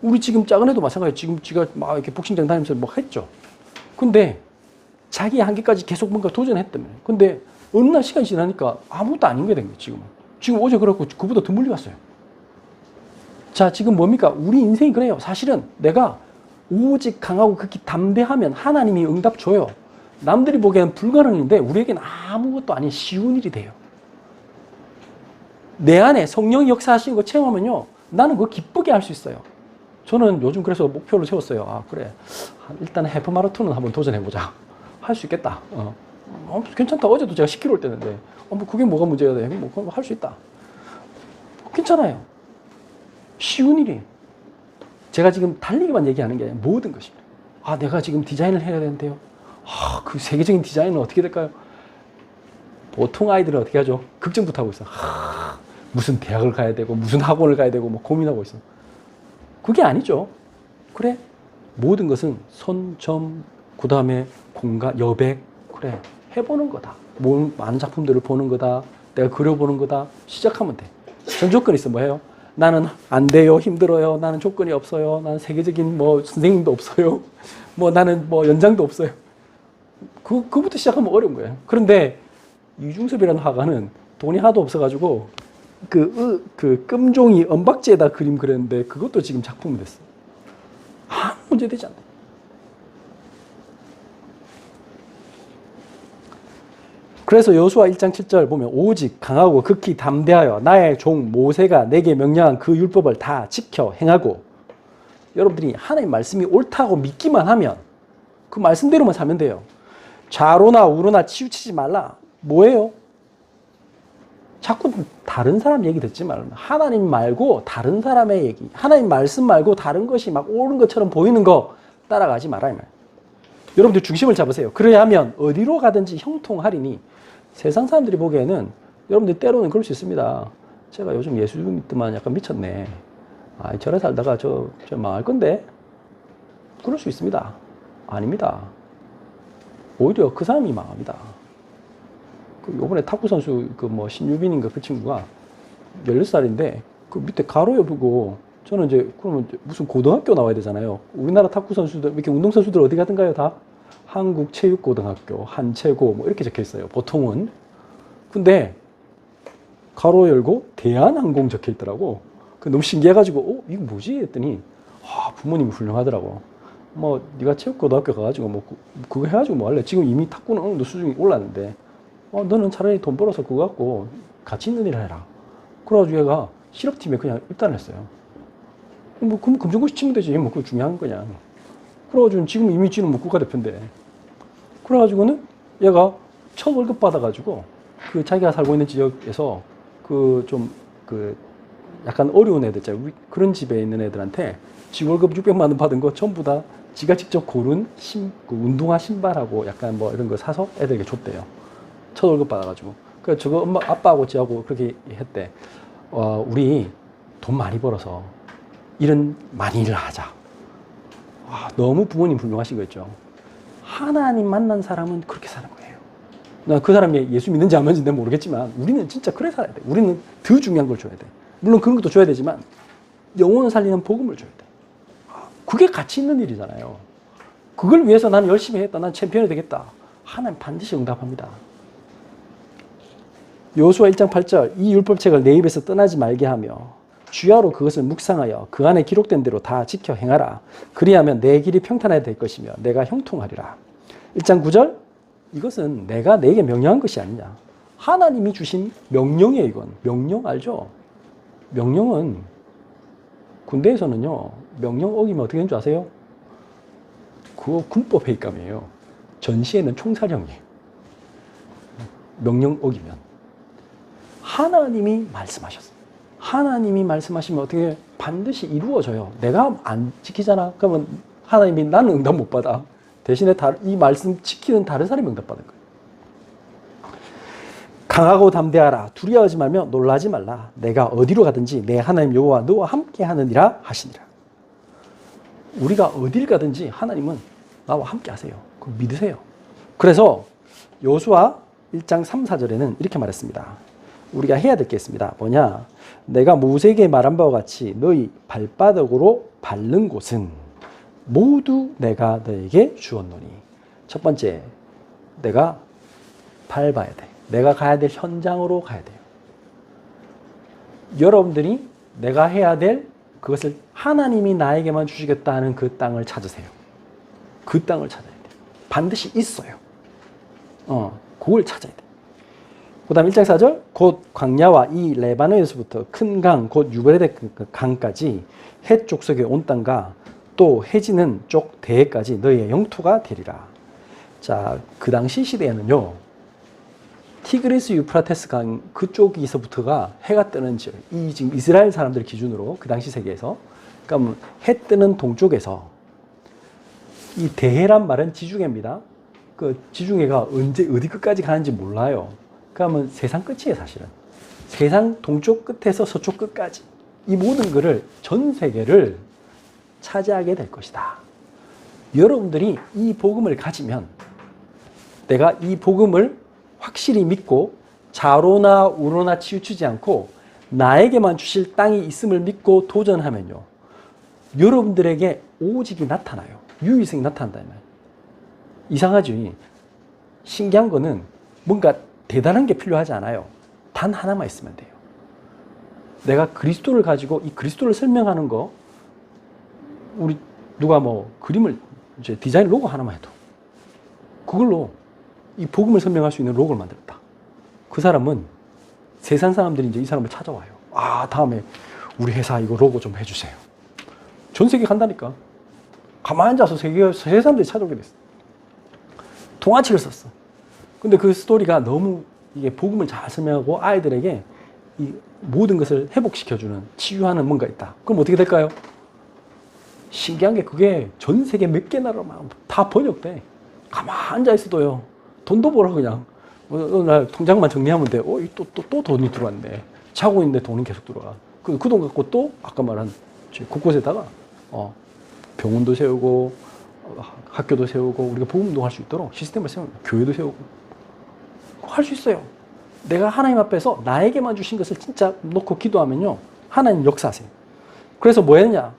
우리 지금 작은 애도 마찬가지예요. 지금 지가 막 이렇게 복싱장 다니면서 뭐 했죠. 근데 자기 한계까지 계속 뭔가 도전했다며. 근데 어느 날 시간이 지나니까 아무것도 아닌 게 된 거예요, 지금은. 지금 어제 그래갖고 그보다 더 멀리 갔어요. 자, 지금 뭡니까? 우리 인생이 그래요. 사실은 내가 오직 강하고 극히 담대하면 하나님이 응답 줘요. 남들이 보기에는 불가능인데 우리에게는 아무것도 아닌 쉬운 일이 돼요. 내 안에 성령이 역사하시는 거 체험하면요. 나는 그거 기쁘게 할 수 있어요. 저는 요즘 그래서 목표를 세웠어요. 아, 그래. 일단 해프 마라톤은 한번 도전해보자. 할 수 있겠다. 괜찮다. 어제도 제가 10km 뛰었는데, 뭐 그게 뭐가 문제가 돼? 뭐, 할 수 있다. 괜찮아요. 쉬운 일이에요. 제가 지금 달리기만 얘기하는 게 아니라 모든 것입니다. 아, 내가 지금 디자인을 해야 되는데요. 아, 그 세계적인 디자인은 어떻게 될까요? 보통 아이들은 어떻게 하죠? 걱정부터 하고 있어. 무슨 대학을 가야 되고, 무슨 학원을 가야 되고, 뭐 고민하고 있어. 그게 아니죠. 그래. 모든 것은 선, 점, 그 다음에 공간, 여백. 그래. 해보는 거다. 많은 작품들을 보는 거다. 내가 그려보는 거다. 시작하면 돼. 전 조건이 있어. 뭐 해요? 나는 안 돼요. 힘들어요. 나는 조건이 없어요. 나는 세계적인 뭐 선생님도 없어요. 뭐 나는 뭐 연장도 없어요. 그부터 시작하면 어려운 거예요. 그런데 이중섭이라는 화가는 돈이 하도 없어가지고 그 끔종이 은박지에다 그림 그렸는데 그것도 지금 작품이 됐어. 아무 문제 되지 않네. 그래서 여호수아 1장 7절 보면 오직 강하고 극히 담대하여 나의 종 모세가 내게 명령한 그 율법을 다 지켜 행하고 여러분들이 하나님 말씀이 옳다고 믿기만 하면 그 말씀대로만 살면 돼요. 좌로나 우로나 치우치지 말라. 뭐예요? 자꾸 다른 사람 얘기 듣지 말라. 하나님 말고 다른 사람의 얘기. 하나님 말씀 말고 다른 것이 막 옳은 것처럼 보이는 거 따라가지 마라. 이 말. 여러분들 중심을 잡으세요. 그래야 하면 어디로 가든지 형통하리니 세상 사람들이 보기에는 여러분들 때로는 그럴 수 있습니다. 제가 요즘 예수 믿더만 약간 미쳤네. 아, 저래 살다가 저 망할 건데? 그럴 수 있습니다. 아닙니다. 오히려 그 사람이 망합니다. 요번에 탁구 선수 신유빈인가 그 친구가 16살인데 그 밑에 가로 여부고 저는 이제 그러면 무슨 고등학교 나와야 되잖아요. 우리나라 탁구 선수들 이렇게 운동 선수들 어디 가든가요? 다 한국체육고등학교, 한체고 뭐 이렇게 적혀 있어요. 보통은. 근데 가로 열고 대한항공 적혀 있더라고. 너무 신기해가지고 이거 뭐지? 했더니 부모님이 훌륭하더라고. 뭐 네가 체육고등학교 가가지고 뭐 그거 해가지고 뭐 할래? 지금 이미 탁구는 어느 정도 수준이 올랐는데 너는 차라리 돈 벌어서 그거 갖고 가치 있는 일을 해라. 그래가지고 얘가 실업팀에 그냥 입단을 했어요. 뭐 그럼 금전고시 치면 되지. 뭐 그거 중요한 거냐. 그래가지고 지금 이미 지는 뭐 국가대표인데. 그래가지고는 얘가 첫 월급 받아가지고 그 자기가 살고 있는 지역에서 약간 어려운 애들 있잖아요. 그런 집에 있는 애들한테 지 월급 600만 원 받은 거 전부 다 지가 직접 고른 운동화 신발하고 약간 뭐 이런 거 사서 애들에게 줬대요. 첫 월급 받아가지고. 그래서 저거 아빠하고 지하고 그렇게 했대. 우리 돈 많이 벌어서 많이 일을 하자. 너무 부모님 훌륭하신 거 있죠. 하나님 만난 사람은 그렇게 사는 거예요. 나 그 사람이 예수 믿는지 안 믿는지 모르겠지만 우리는 진짜 그래 살아야 돼. 우리는 더 중요한 걸 줘야 돼. 물론 그런 것도 줘야 되지만 영혼을 살리는 복음을 줘야 돼. 그게 가치 있는 일이잖아요. 그걸 위해서 나는 열심히 했다. 난 챔피언이 되겠다. 하나님 반드시 응답합니다. 여호수아 1장 8절 이 율법책을 내 입에서 떠나지 말게 하며 주야로 그것을 묵상하여 그 안에 기록된 대로 다 지켜 행하라. 그리하면 내 길이 평탄하게 될 것이며 내가 형통하리라. 1장 9절 이것은 내가 내게 명령한 것이 아니냐. 하나님이 주신 명령이에요. 이건 명령 알죠? 명령은 군대에서는요. 명령 어기면 어떻게 되는 줄 아세요? 그거 군법 회의감이에요. 전시에는 총사령이에요. 명령 어기면. 하나님이 말씀하셨어요. 하나님이 말씀하시면 어떻게 반드시 이루어져요. 내가 안 지키잖아. 그러면 하나님이 나는 응답 못 받아. 대신에 이 말씀 지키는 다른 사람이 응답 받은 거예요. 강하고 담대하라. 두려워하지 말며 놀라지 말라. 내가 어디로 가든지 내 하나님 여호와 너와 함께 하느니라 하시니라. 우리가 어딜 가든지 하나님은 나와 함께 하세요. 그거 믿으세요. 그래서 여호수아 1장 3, 4절에는 이렇게 말했습니다. 우리가 해야 될 게 있습니다. 뭐냐? 내가 모세에게 말한 바와 같이 너희 발바닥으로 밟는 곳은 모두 내가 너에게 주었노니. 첫 번째, 내가 밟아야 돼. 내가 가야 될 현장으로 가야 돼요. 여러분들이 내가 해야 될 그것을 하나님이 나에게만 주시겠다는 그 땅을 찾으세요. 그 땅을 찾아야 돼요. 반드시 있어요. 그걸 찾아야 돼요. 그 다음 1장 4절, 곧 광야와 이 레바논에서부터 큰 강, 곧 유브레데 강까지 해 족속에 온 땅과 또 해지는 쪽 대해까지 너희의 영토가 되리라. 자, 그 당시 시대에는요, 티그리스 유프라테스 강 그쪽에서부터가 해가 뜨는 지역, 이 지금 이스라엘 사람들 기준으로 그 당시 세계에서, 그러니까 해 뜨는 동쪽에서 이 대해란 말은 지중해입니다. 그 지중해가 언제 어디 끝까지 가는지 몰라요. 그러면 세상 끝이에요, 사실은. 세상 동쪽 끝에서 서쪽 끝까지 이 모든 것을 전 세계를 차지하게 될 것이다. 여러분들이 이 복음을 가지면 내가 이 복음을 확실히 믿고 좌로나 우로나 치우치지 않고 나에게만 주실 땅이 있음을 믿고 도전하면요, 여러분들에게 오직이 나타나요. 유의성이 나타난다면. 이상하죠? 신기한 거는 뭔가 대단한 게 필요하지 않아요. 단 하나만 있으면 돼요. 내가 그리스도를 가지고 이 그리스도를 설명하는 거, 우리 누가 뭐 그림을 이제 디자인 로고 하나만 해도 그걸로 이 복음을 설명할 수 있는 로고를 만들었다. 그 사람은 세상 사람들이 이제 이 사람을 찾아와요. 아, 다음에 우리 회사 이거 로고 좀 해주세요. 전 세계 간다니까. 가만히 앉아서 세계 사람들이 찾아오게 됐어. 동화책을 썼어. 근데 그 스토리가 너무 이게 복음을 잘 설명하고 아이들에게 이 모든 것을 회복시켜주는, 치유하는 뭔가 있다. 그럼 어떻게 될까요? 신기한 게 그게 전 세계 몇 개 나라로 막 다 번역돼. 가만히 앉아 있어도요. 돈도 벌어 그냥. 날 통장만 정리하면 돼. 또 돈이 들어왔네. 자고 있는데 돈이 계속 들어와. 그 돈 갖고 또 아까 말한 곳곳에다가 병원도 세우고 학교도 세우고 우리가 복음 운동할 수 있도록 시스템을 세우고 교회도 세우고 할 수 있어요. 내가 하나님 앞에서 나에게만 주신 것을 진짜 놓고 기도하면요, 하나님 역사하세요. 그래서 뭐 했냐?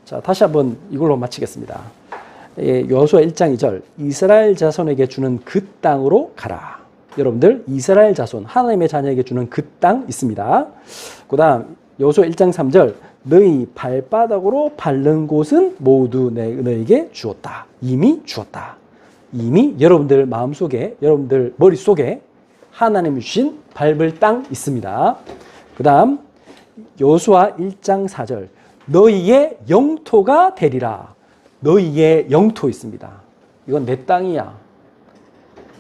자, 다시 한번 이걸로 마치겠습니다. 여호수아 1장 2절, 이스라엘 자손에게 주는 그 땅으로 가라. 여러분들, 이스라엘 자손, 하나님의 자녀에게 주는 그 땅 있습니다. 그 다음 여호수아 1장 3절, 너희 발바닥으로 밟는 곳은 모두 너에게 주었다. 이미 주었다. 이미 여러분들 마음속에, 여러분들 머릿속에 하나님이 주신 밟을 땅 있습니다. 그 다음 여호수아 1장 4절, 너희의 영토가 되리라. 너희의 영토 있습니다. 이건 내 땅이야.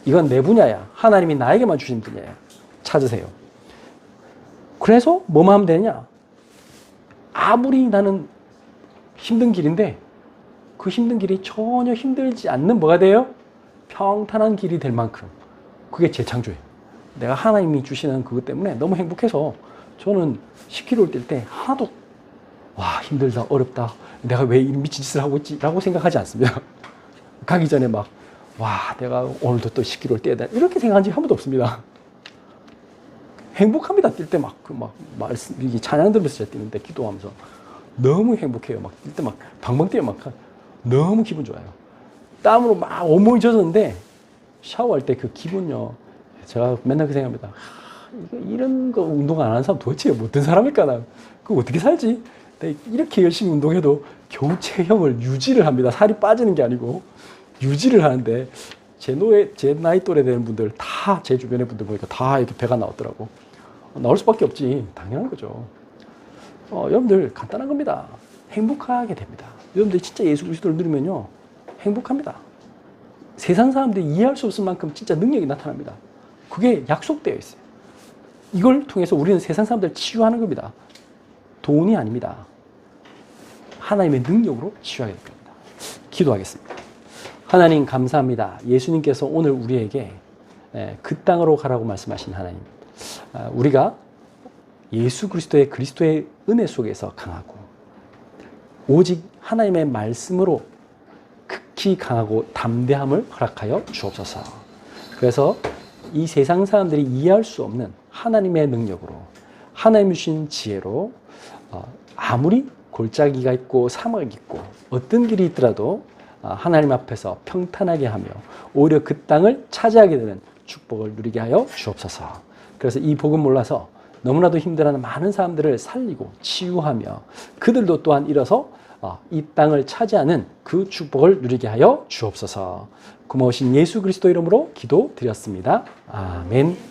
이건 내 분야야. 하나님이 나에게만 주신 분야야. 찾으세요. 그래서 뭐만 하면 되냐? 아무리 나는 힘든 길인데 그 힘든 길이 전혀 힘들지 않는 뭐가 돼요? 평탄한 길이 될 만큼. 그게 재창조예요. 내가 하나님이 주시는 그것 때문에 너무 행복해서 저는 10km 뛸 때 하나도 와, 힘들다, 어렵다, 내가 왜 이런 미친 짓을 하고 있지? 라고 생각하지 않습니다. 가기 전에 막, 와, 내가 오늘도 또 10km를 뛰어야 돼. 이렇게 생각한 적이 한 번도 없습니다. 행복합니다. 뛸 때 막, 말씀, 이게 찬양 들으면서 뛰는데, 기도하면서. 너무 행복해요. 막, 뛸 때 막, 방방 뛰어 막, 너무 기분 좋아요. 땀으로 막 온몸이 젖었는데, 샤워할 때 그 기분요. 제가 맨날 그 생각합니다. 이런 거 운동 안 하는 사람 도대체 어떤 사람일까? 나 그거 어떻게 살지? 이렇게 열심히 운동해도 겨우 체형을 유지를 합니다. 살이 빠지는 게 아니고 유지를 하는데 제 나이 또래 되는 분들 다 제 주변의 분들 보니까 다 이렇게 배가 나오더라고. 나올 수밖에 없지. 당연한 거죠. 여러분들 간단한 겁니다. 행복하게 됩니다. 여러분들 진짜 예수 그리스도를 누리면요, 행복합니다. 세상 사람들이 이해할 수 없을 만큼 진짜 능력이 나타납니다. 그게 약속되어 있어요. 이걸 통해서 우리는 세상 사람들을 치유하는 겁니다. 돈이 아닙니다. 하나님의 능력으로 치유하게 될 겁니다. 기도하겠습니다. 하나님 감사합니다. 예수님께서 오늘 우리에게 그 땅으로 가라고 말씀하신 하나님. 우리가 예수 그리스도의 은혜 속에서 강하고 오직 하나님의 말씀으로 극히 강하고 담대함을 허락하여 주옵소서. 그래서 이 세상 사람들이 이해할 수 없는 하나님의 능력으로 하나님 주신 지혜로 아무리 골짜기가 있고 사막이 있고 어떤 길이 있더라도 하나님 앞에서 평탄하게 하며 오히려 그 땅을 차지하게 되는 축복을 누리게 하여 주옵소서. 그래서 이 복음 몰라서 너무나도 힘들어하는 많은 사람들을 살리고 치유하며 그들도 또한 일어서 이 땅을 차지하는 그 축복을 누리게 하여 주옵소서. 고마우신 예수 그리스도 이름으로 기도드렸습니다. 아멘.